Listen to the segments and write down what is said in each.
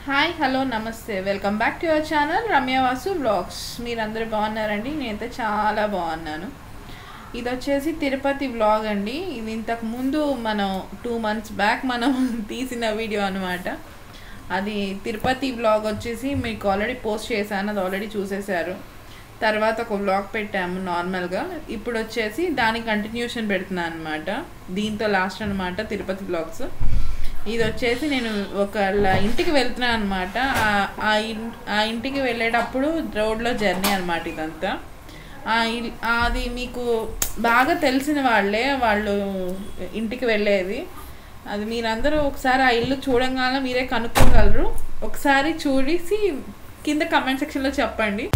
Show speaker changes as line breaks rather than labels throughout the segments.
Hi hello నమస్తే welcome back to your channel Ramya Vasu vlogs. మీరందరూ బాగున్నారండి? నేనైతే చాలా బాగున్నాను. ఇది వచ్చేసి తిరుపతి వ్లాగ్ అండి. ఇది ఇంతకు ముందు మనం 2 months బ్యాక్ మనం తీసిన వీడియో అనమాట. అది తిరుపతి వ్లాగ్ వచ్చేసి మీకు ఆల్రెడీ పోస్ట్ చేశాను, అది ఆల్రెడీ చూసేశారు. తర్వాత ఒక వ్లాగ్ పెట్టాము నార్మల్గా. ఇప్పుడు వచ్చేసి దాని కంటిన్యూషన్ పెడుతున్నాను అనమాట. దీంతో లాస్ట్ అనమాట తిరుపతి వ్లాగ్స్. ఇది వచ్చేసి నేను ఒక ఇంటికి వెళ్తున్నాను అనమాట. ఆ ఇంటికి వెళ్ళేటప్పుడు రోడ్లో జర్నీ అనమాట ఇదంతా. అది మీకు బాగా తెలిసిన వాళ్ళు ఇంటికి వెళ్ళేది. అది మీరందరూ ఒకసారి ఆ ఇల్లు చూడంగానే మీరే కనుక్కోగలరు. ఒకసారి చూసి కింద కమెంట్ సెక్షన్లో చెప్పండి.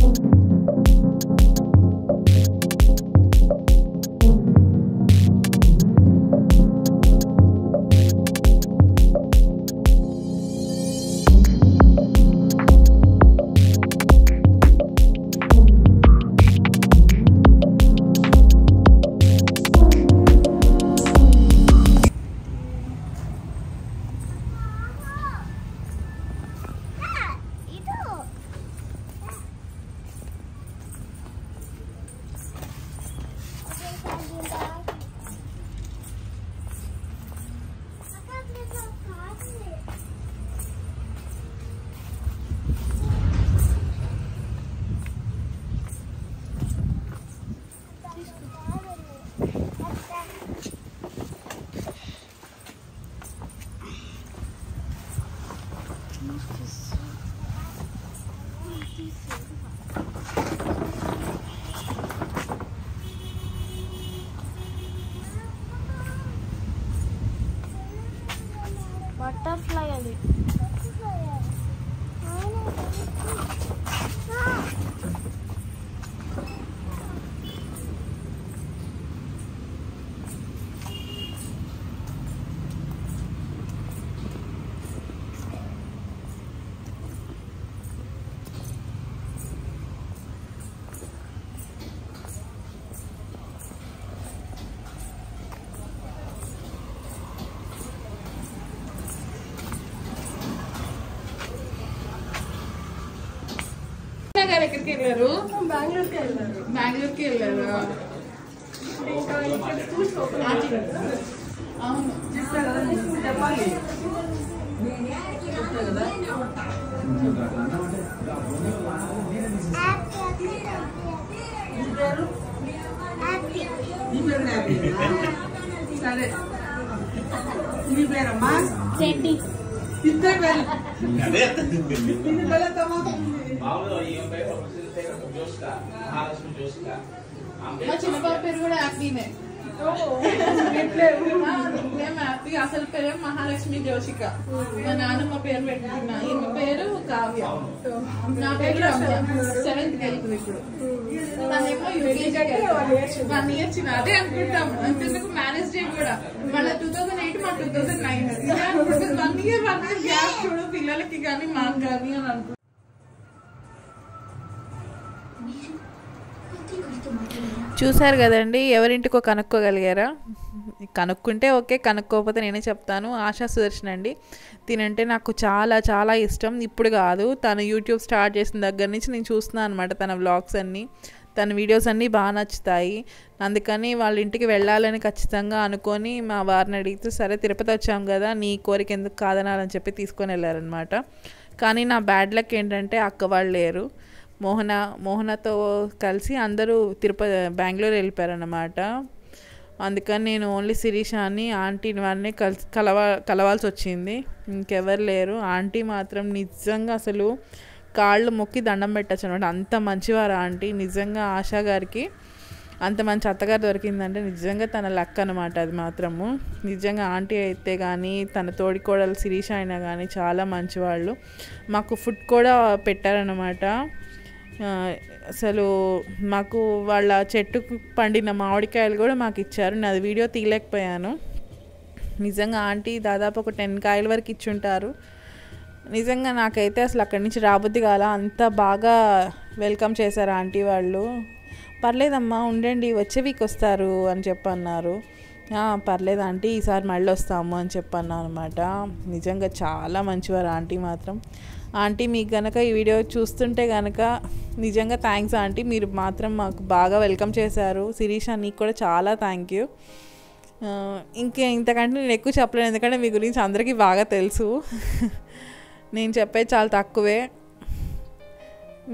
బటర్ఫ్లై అది
ఎక్కడికి వెళ్ళారు?
బెంగళూరుకి
వెళ్ళారు. అవును, సరే. మీ పేరమ్మా?
చెడ్డి
మా చిన్నబాబు పేరు కూడా హ్యాపీనే. హ్యాపీ. అసలు పేరు మహాలక్ష్మి జోషిక. మా నాన్నమ్మ పేరు పెట్టుకున్నా. ఈమె పేరు కావ్య. నా పేరు 7th వెళ్తుంది ఇప్పుడు. తనేమో 1 year చిన్న. అదే అనుకుంటాం. అంతేందుకు మ్యారేజ్ డే కూడా మన 2008 మా 2009. 1 year గ్యాప్ చూడు పిల్లలకి కానీ మాకు కానీ అని అనుకుంటాం. చూసారు కదండి, ఎవరింటికో కనుక్కోగలిగారా? కనుక్కుంటే ఓకే, కనుక్కోకపోతే నేనే చెప్తాను. ఆశా సుదర్శన్ అండి. తినంటే నాకు చాలా చాలా ఇష్టం. ఇప్పుడు కాదు, తను యూట్యూబ్ స్టార్ట్ చేసిన దగ్గర నుంచి నేను చూస్తున్నాను అనమాట. తన వ్లాగ్స్ అన్నీ, తన వీడియోస్ అన్నీ బాగా నచ్చుతాయి. అందుకని వాళ్ళ ఇంటికి వెళ్ళాలని ఖచ్చితంగా అనుకొని మా వారిని అడిగితే, సరే తిరుపతి వచ్చాం కదా, నీ కోరిక ఎందుకు కాదనాలని చెప్పి తీసుకొని వెళ్ళారనమాట. కానీ నా బ్యాడ్ లక్ ఏంటంటే అక్క వాళ్ళు లేరు. మోహనతో కలిసి అందరూ బెంగళూరు వెళ్ళిపోయారన్నమాట. అందుకని నేను ఓన్లీ శిరీషాని ఆంటీని వారిని కలవాల్సి వచ్చింది. ఇంకెవరు లేరు. ఆంటీ మాత్రం నిజంగా అసలు కాళ్ళు మొక్కి దండం పెట్టచ్చు అనమాట. అంత మంచివారు ఆంటీ. నిజంగా ఆశా గారికి అంత మంచి అత్తగారు దొరికిందంటే నిజంగా తన లక్ అనమాట. అది మాత్రము నిజంగా. ఆంటీ అయితే కానీ తన తోడికోడలు శిరీష అయినా కానీ చాలా మంచివాళ్ళు. మాకు ఫుడ్ కూడా పెట్టారనమాట. అసలు మాకు వాళ్ళ చెట్టుకు పండిన మామిడికాయలు కూడా మాకు ఇచ్చారు. నేను అది వీడియో తీయలేకపోయాను. నిజంగా ఆంటీ దాదాపు ఒక 10 కాయల వరకు ఇచ్చుంటారు. నిజంగా నాకైతే అసలు అక్కడి నుంచి రాబుద్ది కాల. అంత బాగా వెల్కమ్ చేశారు ఆంటీ వాళ్ళు. పర్లేదమ్మా ఉండండి, వచ్చే వీక్ వస్తారు అని చెప్పన్నారు. పర్లేదు ఆంటీ, ఈసారి మళ్ళీ వస్తాము అని చెప్పాను అనమాట. నిజంగా చాలా మంచివారు ఆంటీ మాత్రం. ఆంటీ మీకు కనుక ఈ వీడియో చూస్తుంటే కనుక నిజంగా థ్యాంక్స్ ఆంటీ, మీరు మాత్రం మాకు బాగా వెల్కమ్ చేశారు. శిరీష, నీకు కూడా చాలా థ్యాంక్ యూ. ఇంతకంటే నేను ఎక్కువ చెప్పలేను, ఎందుకంటే మీ గురించి అందరికీ బాగా తెలుసు. నేను చెప్పేది చాలా తక్కువే.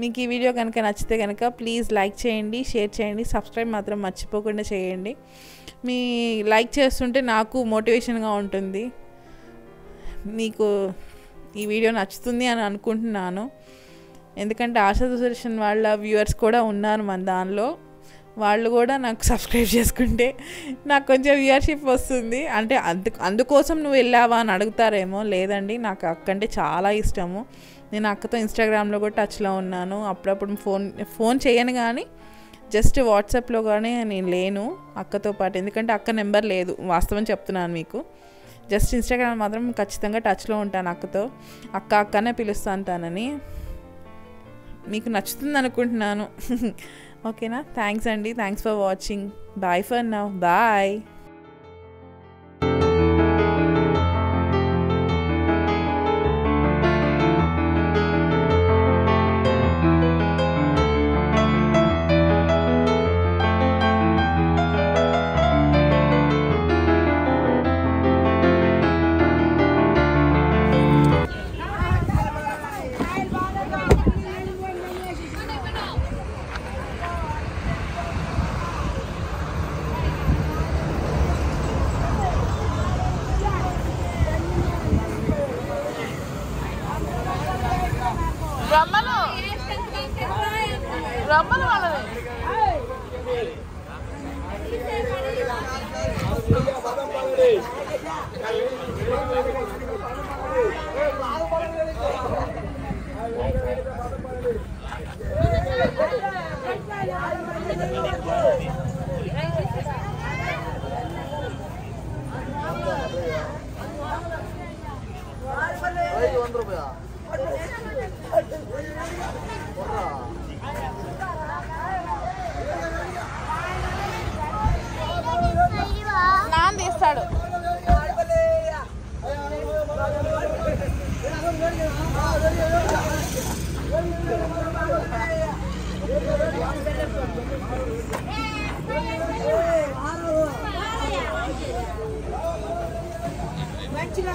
మీకు ఈ వీడియో కనుక నచ్చితే కనుక ప్లీజ్ లైక్ చేయండి, షేర్ చేయండి, సబ్స్క్రైబ్ మాత్రం మర్చిపోకుండా చేయండి. మీ లైక్ చేస్తుంటే నాకు మోటివేషన్గా ఉంటుంది. మీకు ఈ వీడియో నచ్చుతుంది అని అనుకుంటున్నాను, ఎందుకంటే ఆశా సుదర్శన్ వాళ్ళ వ్యూవర్స్ కూడా ఉన్నారు మన దానిలో. వాళ్ళు కూడా నాకు సబ్స్క్రైబ్ చేసుకుంటే నాకు కొంచెం వ్యూవర్షిప్ వస్తుంది. అంటే అందుకోసం నువ్వు వెళ్ళావా అని అడుగుతారేమో. లేదండి, నాకు అక్క అంటే చాలా ఇష్టము. నేను అక్కతో ఇన్స్టాగ్రామ్లో కూడా టచ్లో ఉన్నాను. అప్పుడప్పుడు ఫోన్ చేయను, కానీ జస్ట్ వాట్సాప్లో కానీ నేను లేను అక్కతో పాటు, ఎందుకంటే అక్క నెంబర్ లేదు. వాస్తవం చెప్తున్నాను మీకు. జస్ట్ ఇన్స్టాగ్రామ్ మాత్రం ఖచ్చితంగా టచ్లో ఉంటాను అక్కతో. అక్కనే పిలుస్తాను తనని. మీకు నచ్చుతుంది అనుకుంటున్నాను. ఓకేనా? థ్యాంక్స్ అండి. Thanks for watching. Bye for now. Bye. రమ్మను వాళ్ళని. నాన్న తీస్తాడు.
మంచిగా